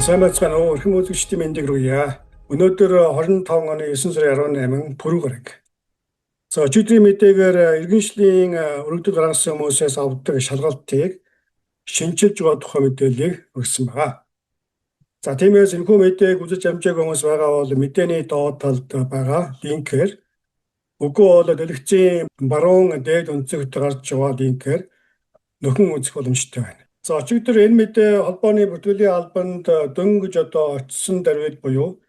Сайн байцгаана уу? Эрхэм үзэгчдийн мэндийг хүргье. Өнөөдөр 25 оны 9 сарын 18 пүрэв гараг. За өчигдрийн мэдээгээр иргэншлийн өргөдөл гаргасан хүмүүсээс авдаг шалгалтыг шинжилж байгаа тухай мэдээллийг өгсөн байна. За тиймээс энэхүү мэдээг үзэж амжаагүй хүмүүс байгаа бол мэдээний доод талд байгаа линкээр үгүй бол дэлгэцийн баруун дээд өнцөгт гарч байгаа линкээр нөхөн үзэх боломжтой байна. За өчигдөр энэ мэдээ холбооны бүртгэлийн албанд дөнгөж очсон даруйд буюу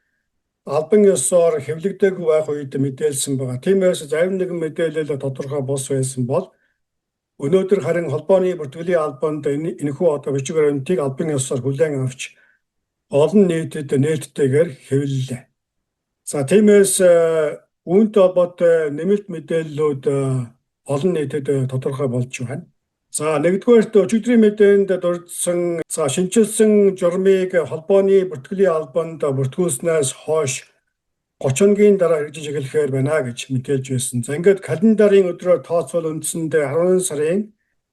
албан ёсоор хэвлэгдээгүй байх үед мэдээлсэн байгаа. Тиймээс зарим нэгэн мэдээлэл тодорхой бос байсан бол өнөөдөр харин холбооны бүртгэлийн албанд энэхүү бичиг баримтыг албан ёсоор хүлээн авч олон нийтэд нээлттэйгээр хэвлэлээ. За тиймээс үүнтэй холбоотой нэмэлт мэдээллүүд олон нийтэд тодорхой болж байна. За нэгдүгээрт өчигдрийн мэдээнд дурдсан шинжилсэн журмыг холбооны бүртгэлийн албанд бүртгүүлснээс хойш 30 өдрийн дараа хэрэгжиж эхлэхээр байна гэж мэдээлж байсан. За ингээд календарын өдрөөр тооцвол үндсэндээ 10 сарын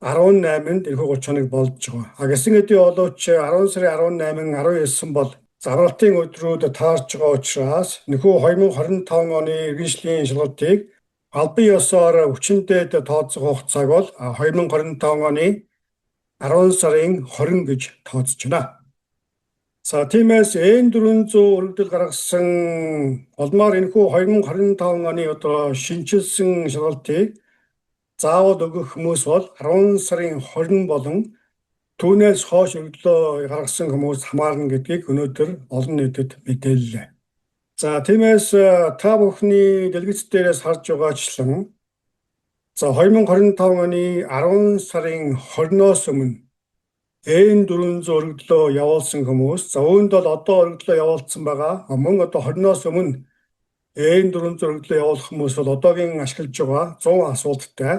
18-нд энэхүү 30 хоног болж байгаа. Гэсэн хэдий боловч 10 сарын 18, 19 бол заргалтын өдрүүд таарч байгаа учраас энэхүү 2025 оны иргэншлийн шалгалтыг албан ёсоор хүчинтэй тооцох хугацааг бол 2025 оны 10 сарын 20 гэж тооцож байна. За тиймээс N400 өргөдөл гаргасан олмоор энэхүү 2025 оны шинжилсэн шалгалтыг заавал өгөх хүмүүс бол 10 сарын 20 болон түүнээс хойш өргөдлөө гаргасан хүмүүс хамаарна гэдгийг өнөөдөр олон нийтэд мэдээллээ. За тиймээс та бүхний дэлгэц дээрээс харж байгаачлан 2025 оны 10 сарын 20-оос өмнө N400 өргөдлөө явуулсан хүмүүс үүнд бол одоо өргөдлөө явуулсан байгаа. Мөн 20-оос өмнө N400 өргөдлөө явуулах хүмүүс бол одоогийн ашиглаж байгаа 100 асуулттай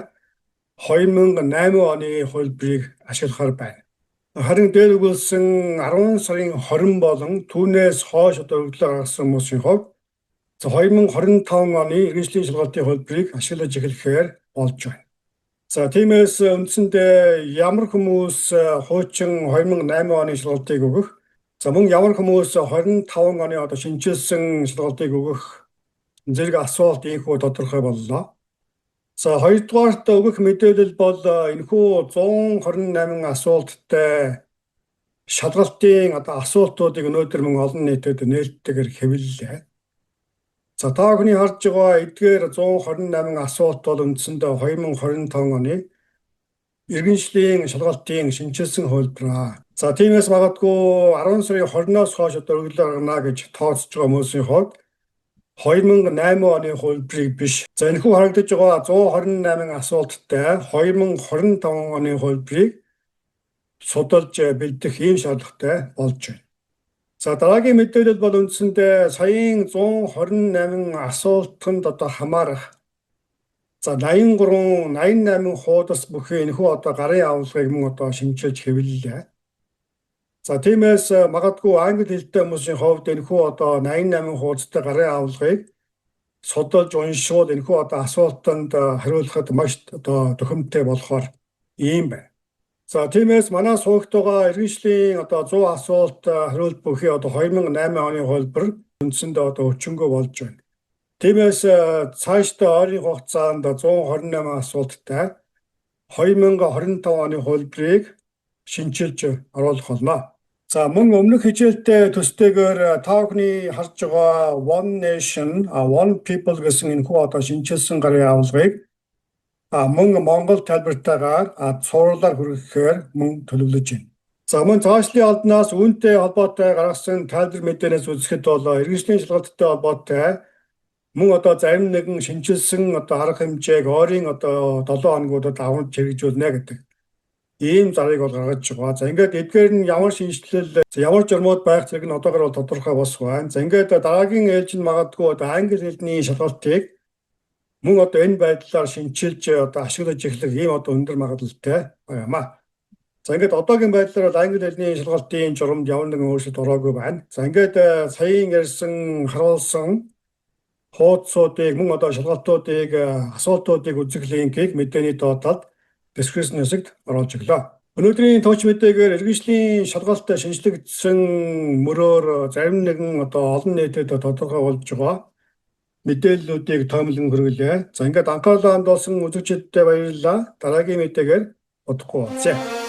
2008 оны хувилбарыг ашиглахаар байна. Харин дээр өгүүлсэн 10 сарын 20 болон түүнээс хойш өргөдлөө гаргасан хүмүүсийн хувьд 2025 оны иргэншлийн шалгалтын хувилбарыг ашиглаж эхлэхээр болж байна. За тиймээс үндсэндээ ямар хүмүүс хуучин 2008 оны шалгалтыг өгөх, мөн ямар хүмүүс 25 оны шинжилсэн шалгалтыг өгөх зэрэг асуулт ийхүү тодорхой боллоо. За хоёрдугаарт өгөх мэдээлэл бол энэхүү 128 асуулттай шалгалтын асуултуудыг өнөөдөр мөн олон нийтэд нээлттэйгээр хэвлэлээ. За та бүхний харж байгаа эдгээр 128 асуулт бол үндсэндээ 2025 оны иргэншлийн шалгалтын шинжилсэн хувилбар. За тиймээс магадгүй 10 сарын 20-оос хойш өргөдлөө гаргана гэж тооцож байгаа хүмүүсийн хувьд 2008 оны хувилбарыг биш. За энэхүү харагдаж байгаа 128 асуулттай 2025 оны хувилбарыг судалж бэлдэх ийм шаардлагатай болж байна. За дараагийн мэдээлэл бол үндсэндээ саяын 128 асуултанд хамаарах 88 хуудас бүхий энэхүү гарын авалгыг мөн шинжилж хэвлэлээ. За тиймээс магадгүй англи хэлтэй хүмүүсийн хувьд энэхүү 88 хуудастай гарын авалгыг судалж уншвал энэхүү асуултанд хариулахад маш төхөмтэй болохоор ийм байна. За тиймээс манай суугт байгаа иргэншлийн 100 асуулт хариулт бүхий 2008 оны хувилбар үндсэндээ өчнгөө болж байна. Тиймээс цаашдаа ойрын хугацаанд 128 асуулттай 2025 оны хувилбарыг шинжилж оруулах болно. За мөн өмнөх хичээлтэй төстэйгээр та бүхний харж байгаа One Nation, One People гэсэн энэхүү шинжилсэн гарын авалгыг мөн Монгол тайлбартайгаар цуурлаар хүргэхээр мөн төлөвлөж байна. За мөн цаашлын албанаас үүнтэй холбоотой гаргасан тайлбар мэдээнээс үзэхэд бол иргэншлийн шалгалттай холбоотой мөн зарим нэгэн шинжилсэн арга хэмжээг ойрын 7 хоногудад авч хэрэгжүүлнэ гэдэг ийм зарыг бол гаргаж байгаа. За ингээд эдгээр нь ямар шинжилэл, ямар журмууд байх зэрэг нь одоогоор бол тодорхой бос байна. За ингээд дараагийн ээлж нь магадгүй англи хэлний шалгалтыг мөн энэ байдлаар шинжилж ашиглаж эхлэх ийм өндөр магадлалтай байна. За ингээд одоогийн байдлаар англи хэлний шалгалтын журамд ямар нэгэн өөрчлөлт ороогүй байна. За ингээд саяын ярьсан харуулсан хуудсуудыг мөн шалгалтуудыг асуултуудыг үзэх линкийг мэдээний доод талд description хэсэгт оруулж өглөө. Өнөөдрийн тооч мэдээгээр иргэншлийн шалгалтад шинжлэгдсэн мөрөөр зарим нэгэн одоо олон нийтэд тодорхой болж байгаа мэдээллүүдийг тоомлон хүргэлээ. За ингээд анхаарлаа хандуулсан үзэгчдэд баярлалаа. Дараагийн мэдээгээр удахгүй болцъя.